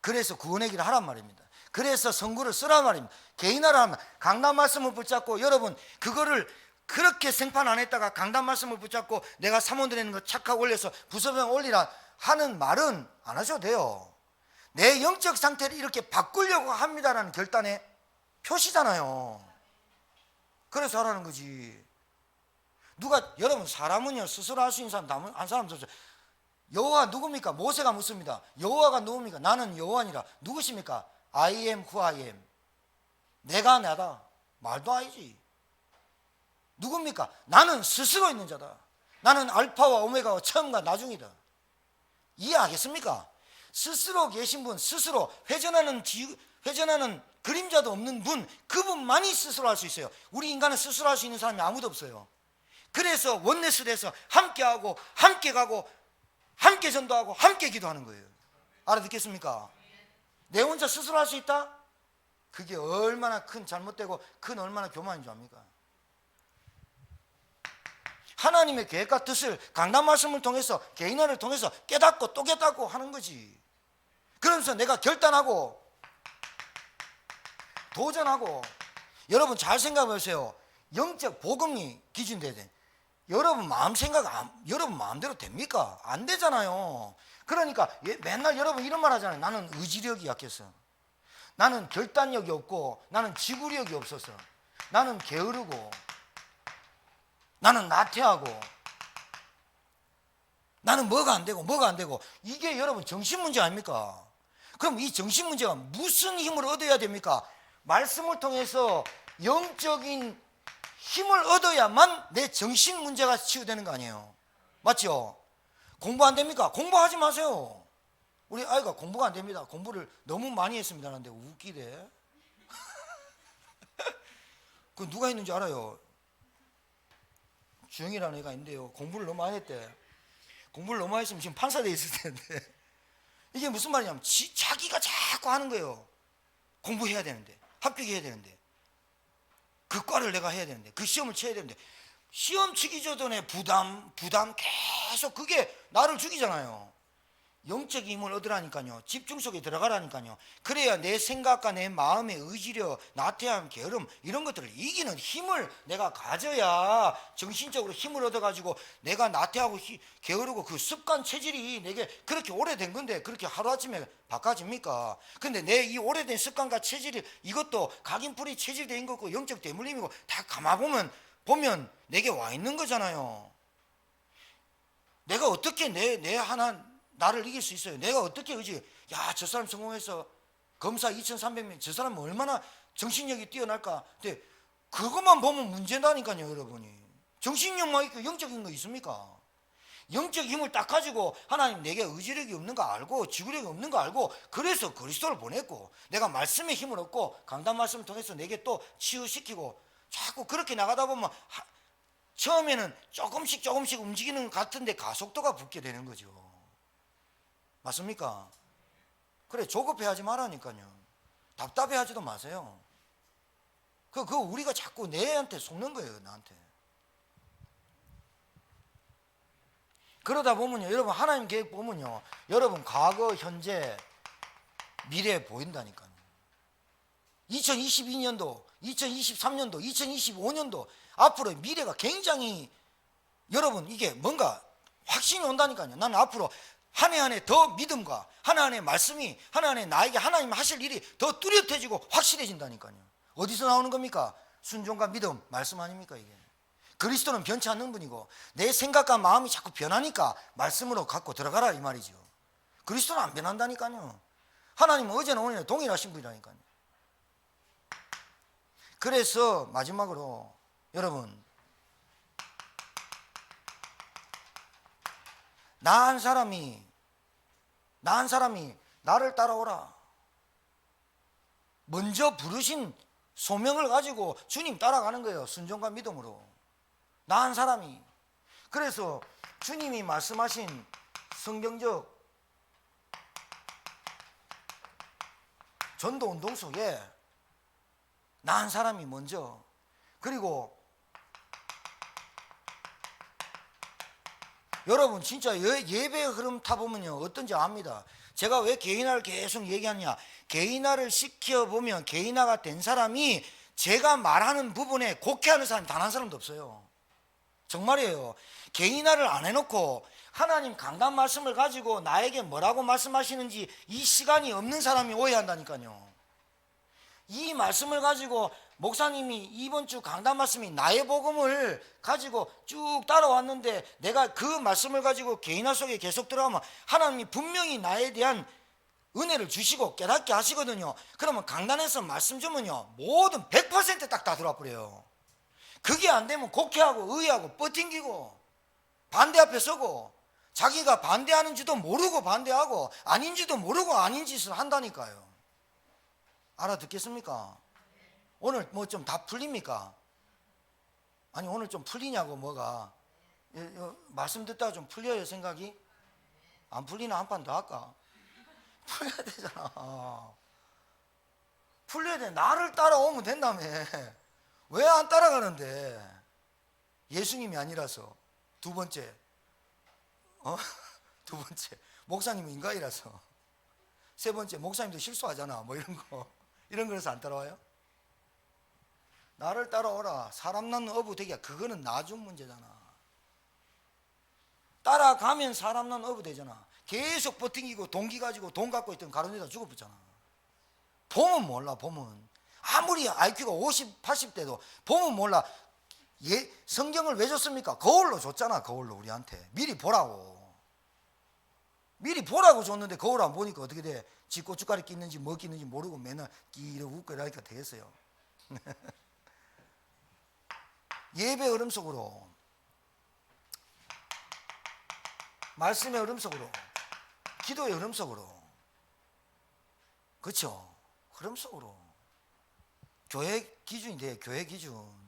그래서 구원의 길을 하란 말입니다. 그래서 성구를 쓰란 말입니다. 개인하라는 강단 말씀을 붙잡고 여러분 그거를 그렇게 생판 안 했다가 강단 말씀을 붙잡고 내가 사모드 내는 거 착하고 올려서 부서병 올리라 하는 말은 안 하셔도 돼요. 내 영적 상태를 이렇게 바꾸려고 합니다라는 결단의 표시잖아요. 그래서 하라는 거지. 여러분 사람은요 스스로 할 수 있는 사람 한 사람 없어요. 여호와 누굽니까? 모세가 묻습니다. 여호와가 누굽니까? 나는 여호와니라. 누구십니까? I am who I am. 내가 나다. 말도 아니지. 누굽니까? 나는 스스로 있는 자다. 나는 알파와 오메가와 처음과 나중이다. 이해하겠습니까? 스스로 계신 분, 스스로 회전하는 그림자도 없는 분, 그분만이 스스로 할 수 있어요. 우리 인간은 스스로 할 수 있는 사람이 아무도 없어요. 그래서 원네스 돼서 함께하고 함께 가고 함께 전도하고 함께 기도하는 거예요. 알아듣겠습니까? 내 혼자 스스로 할 수 있다? 그게 얼마나 큰 잘못되고 얼마나 교만인 줄 압니까? 하나님의 계획과 뜻을 강단 말씀을 통해서 개인화를 통해서 깨닫고 또 깨닫고 하는 거지. 그러면서 내가 결단하고 도전하고. 여러분 잘 생각해 보세요. 영적 복음이 기준돼야 돼. 여러분 여러분 마음대로 됩니까? 안 되잖아요. 그러니까 맨날 여러분 이런 말 하잖아요. 나는 의지력이 약했어. 나는 결단력이 없고 나는 지구력이 없어서 나는 게으르고 나는 나태하고 나는 뭐가 안 되고 이게 여러분 정신 문제 아닙니까? 그럼 이 정신 문제가 무슨 힘을 얻어야 됩니까? 말씀을 통해서 영적인 힘을 얻어야만 내 정신 문제가 치유되는 거 아니에요. 맞죠? 공부 안 됩니까? 공부하지 마세요. 우리 아이가 공부가 안 됩니다. 공부를 너무 많이 했습니다. 하는데 웃기대. 그 누가 있는지 알아요? 주영이라는 애가 있는데요. 공부를 너무 많이 했대. 공부를 너무 많이 했으면 지금 판사 돼 있을 텐데. 이게 무슨 말이냐면 자기가 자꾸 하는 거예요. 공부해야 되는데, 합격해야 되는데, 그 과를 내가 해야 되는데, 그 시험을 쳐야 되는데, 시험 치기 전에 부담 계속 그게 나를 죽이잖아요. 영적 힘을 얻으라니까요. 집중 속에 들어가라니까요. 그래야 내 생각과 내 마음의 의지력, 나태함, 게으름 이런 것들을 이기는 힘을 내가 가져야 정신적으로 힘을 얻어가지고 내가 나태하고 게으르고 그 습관 체질이 내게 그렇게 오래된 건데 그렇게 하루아침에 바꿔집니까? 근데 내 이 오래된 습관과 체질이 이것도 각인풀이 체질된 거고 영적 대물림이고 다 감아보면 내게 와 있는 거잖아요. 내가 어떻게 나를 이길 수 있어요? 내가 어떻게 저 사람 성공해서 검사 2,300명, 저 사람은 얼마나 정신력이 뛰어날까? 근데 그것만 보면 문제다니까요, 여러분이. 정신력만 있고 영적인 거 있습니까? 영적 힘을 딱 가지고 하나님 내게 의지력이 없는 거 알고 지구력이 없는 거 알고 그래서 그리스도를 보냈고 내가 말씀의 힘을 얻고 강단 말씀을 통해서 내게 또 치유시키고 자꾸 그렇게 나가다 보면 처음에는 조금씩 움직이는 것 같은데 가속도가 붙게 되는 거죠. 맞습니까? 그래 조급해하지 말라니까요. 답답해하지도 마세요. 그거 우리가 자꾸 내한테 속는 거예요. 나한테. 그러다 보면요 여러분 하나님 계획 보면요 여러분 과거 현재 미래 보인다니까요. 2022년도 2023년도 2025년도 앞으로 미래가 굉장히 여러분 이게 뭔가 확신이 온다니까요. 나는 앞으로 한 해 한 해 더 믿음과 하나님의 말씀이 하나님의 나에게 하나님 하실 일이 더 뚜렷해지고 확실해진다니까요. 어디서 나오는 겁니까? 순종과 믿음 말씀 아닙니까 이게? 그리스도는 변치 않는 분이고 내 생각과 마음이 자꾸 변하니까 말씀으로 갖고 들어가라 이 말이죠. 그리스도는 안 변한다니까요. 하나님은 어제나 오늘이나 동일하신 분이라니까요. 그래서 마지막으로 여러분 나한 사람이 나를 따라오라. 먼저 부르신 소명을 가지고 주님 따라가는 거예요. 순종과 믿음으로. 나한 사람이. 그래서 주님이 말씀하신 성경적 전도 운동 속에 나한 사람이 먼저 그리고 여러분 진짜 예배의 흐름 타보면요 어떤지 압니다. 제가 왜 개인화를 계속 얘기하느냐. 개인화를 시켜보면 개인화가 된 사람이 제가 말하는 부분에 곡해하는 사람이 단 한 사람도 없어요. 정말이에요. 개인화를 안 해놓고 하나님 강단 말씀을 가지고 나에게 뭐라고 말씀하시는지 이 시간이 없는 사람이 오해한다니까요. 이 말씀을 가지고 목사님이 이번 주 강단 말씀이 나의 복음을 가지고 쭉 따라왔는데 내가 그 말씀을 가지고 개인화 속에 계속 들어가면 하나님이 분명히 나에 대한 은혜를 주시고 깨닫게 하시거든요. 그러면 강단에서 말씀 주면요 모든 100% 딱 다 들어와 버려요. 그게 안 되면 곡해하고 의하고 뻗팅기고 반대 앞에 서고 자기가 반대하는지도 모르고 반대하고 아닌지도 모르고 아닌 짓을 한다니까요. 알아듣겠습니까? 오늘 뭐 좀 다 풀립니까? 아니 오늘 좀 풀리냐고. 뭐가 말씀 듣다가 좀 풀려요 생각이? 안 풀리나 한 판 더 할까? 풀려야 되잖아. 풀려야 돼. 나를 따라오면 된다며. 왜 안 따라가는데? 예수님이 아니라서. 두 번째, 두 번째, 목사님은 인간이라서. 세 번째, 목사님도 실수하잖아. 뭐 이런 거라서 안 따라와요? 나를 따라오라. 사람 낳는 어부 되기야. 그거는 나중 문제잖아. 따라가면 사람 낳는 어부 되잖아. 계속 버팅기고 동기 가지고 돈 갖고 있던 가론유다 죽어붙잖아. 보면 몰라. 보면 아무리 IQ가 50, 80대도 보면 몰라. 성경을 왜 줬습니까? 거울로 줬잖아. 거울로 우리한테 미리 보라고. 미리 보라고 줬는데 거울 안 보니까 어떻게 돼? 지 고춧가루 끼는지 뭐 끼는지 모르고 맨날 끼르고 웃고 이러니까 되겠어요. 예배 흐름 속으로, 말씀의 흐름 속으로, 기도의 흐름 속으로, 그렇죠? 흐름 속으로 교회 기준이 돼. 교회 기준.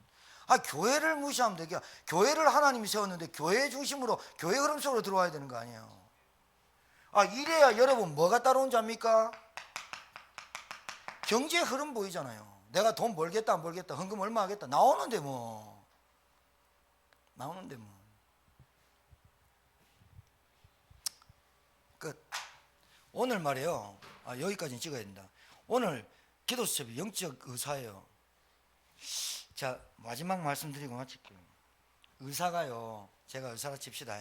교회를 무시하면 되게. 교회를 하나님이 세웠는데 교회 중심으로 교회 흐름 속으로 들어와야 되는 거 아니에요? 이래야 여러분 뭐가 따라온 줄 압니까? 경제 흐름 보이잖아요. 내가 돈 벌겠다 안 벌겠다, 헌금 얼마 하겠다 나오는데 뭐. 끝. 오늘 말이에요. 여기까지는 찍어야 된다. 오늘 기도 수첩이 영적 의사예요. 자, 마지막 말씀드리고 마칠게요. 의사가요, 제가 의사라 칩시다.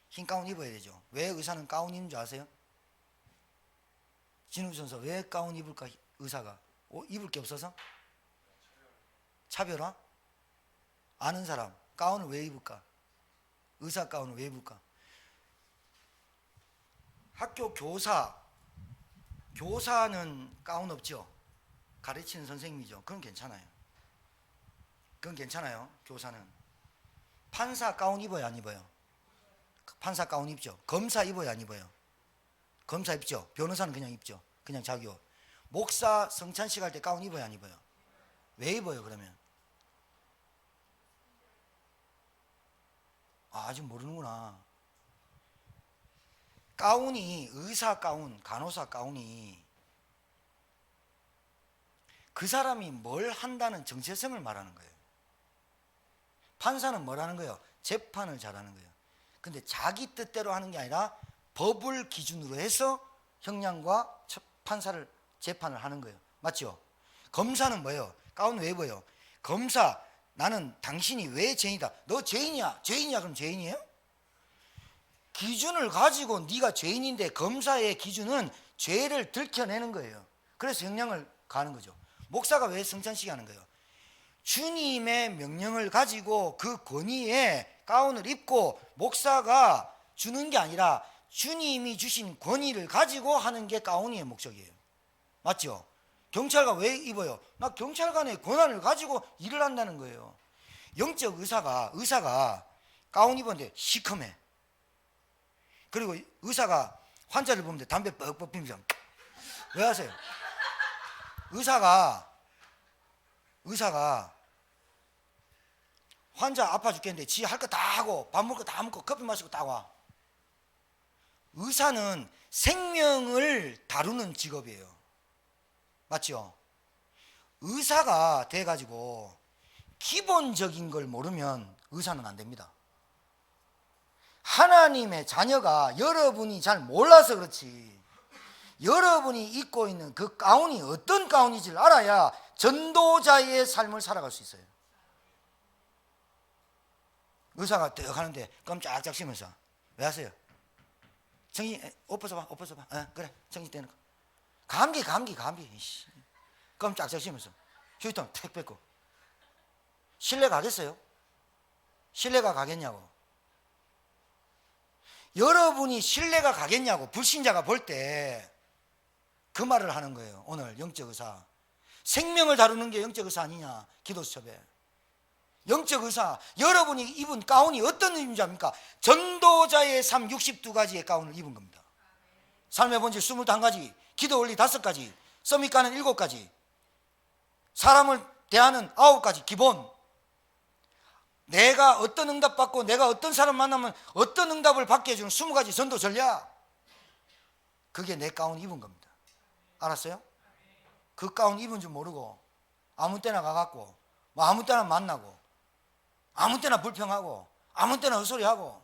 흰 가운 입어야 되죠. 왜 의사는 가운 입는 줄 아세요? 진우 선수 왜 가운 입을까? 의사가 입을 게 없어서? 차별화? 아는 사람 가운을 왜 입을까? 의사 가운을 왜 입을까? 학교 교사는 가운 없죠. 가르치는 선생님이죠. 그건 괜찮아요. 교사는. 판사 가운 입어요 안 입어요? 판사 가운 입죠. 검사 입어요 안 입어요? 검사 입죠. 변호사는 그냥 입죠. 그냥 자기 옷. 목사 성찬식 할 때 가운 입어요 안 입어요? 왜 입어요 그러면? 아직 모르는구나. 가운이, 의사 가운, 간호사 가운이 그 사람이 뭘 한다는 정체성을 말하는 거예요. 판사는 뭘 하는 거예요? 재판을 잘하는 거예요. 근데 자기 뜻대로 하는 게 아니라 법을 기준으로 해서 형량과 판사를 재판을 하는 거예요. 맞죠? 검사는 뭐예요? 가운 왜 입어요? 검사, 나는 당신이 왜 죄인이다. 너 죄인이야. 그럼 죄인이에요? 기준을 가지고 네가 죄인인데 검사의 기준은 죄를 들켜내는 거예요. 그래서 형량을 가는 거죠. 목사가 왜 성찬식 하는 거예요? 주님의 명령을 가지고 그 권위에 가운을 입고 목사가 주는 게 아니라 주님이 주신 권위를 가지고 하는 게 가운의 목적이에요. 맞죠? 경찰관 왜 입어요? 나 경찰관의 권한을 가지고 일을 한다는 거예요. 영적 의사가 가운 입었는데 시커매. 그리고 의사가 환자를 보는데 담배 뻑뻑 피면서 왜 하세요? 의사가 환자 아파 죽겠는데 지 할 거 다 하고 밥 먹을 거 다 먹고 커피 마시고 딱 와. 의사는 생명을 다루는 직업이에요. 맞죠? 의사가 돼가지고 기본적인 걸 모르면 의사는 안 됩니다. 하나님의 자녀가 여러분이 잘 몰라서 그렇지, 여러분이 입고 있는 그 가운이 어떤 가운인지를 알아야 전도자의 삶을 살아갈 수 있어요. 의사가 딱 하는데 깜짝짝 쉬면서 왜 하세요? 정신 옷 벗어봐. 그래 정신 떼는 거. 감기 깜짝짝 쉬면서 휴지통 팩 뺏고. 신뢰 가겠어요? 신뢰가 가겠냐고. 여러분이 신뢰가 가겠냐고 불신자가 볼 때 그 말을 하는 거예요. 오늘 영적 의사, 생명을 다루는 게 영적 의사 아니냐. 기도 수첩에 영적 의사, 여러분이 입은 가운이 어떤 의미인지 압니까? 전도자의 삶 62가지의 가운을 입은 겁니다. 삶의 본질 21가지, 기도 원리 5가지, 서밋가는 7가지, 사람을 대하는 9가지 기본. 내가 어떤 응답 받고 내가 어떤 사람 만나면 어떤 응답을 받게 해주는 20가지 전도 전략. 그게 내 가운 입은 겁니다. 알았어요? 그 가운 입은 줄 모르고 아무 때나 가갖고 뭐 아무 때나 만나고 아무 때나 불평하고 아무 때나 헛소리하고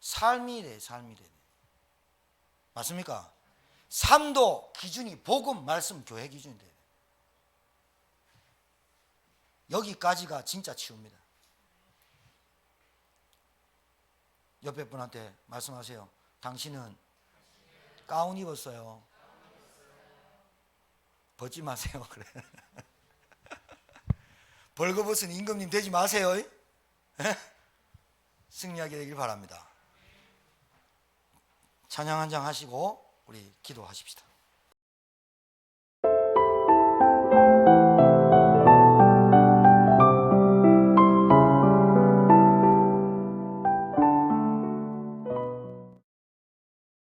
삶이래. 맞습니까? 삶도 기준이 복음, 말씀, 교회 기준이 돼요. 여기까지가 진짜 치유입니다. 옆에 분한테 말씀하세요. 당신은 가운 입었어요. 벗지 마세요. 그래. 벌거벗은 임금님 되지 마세요. 승리하게 되길 바랍니다. 찬양 한 장 하시고 우리 기도하십시다.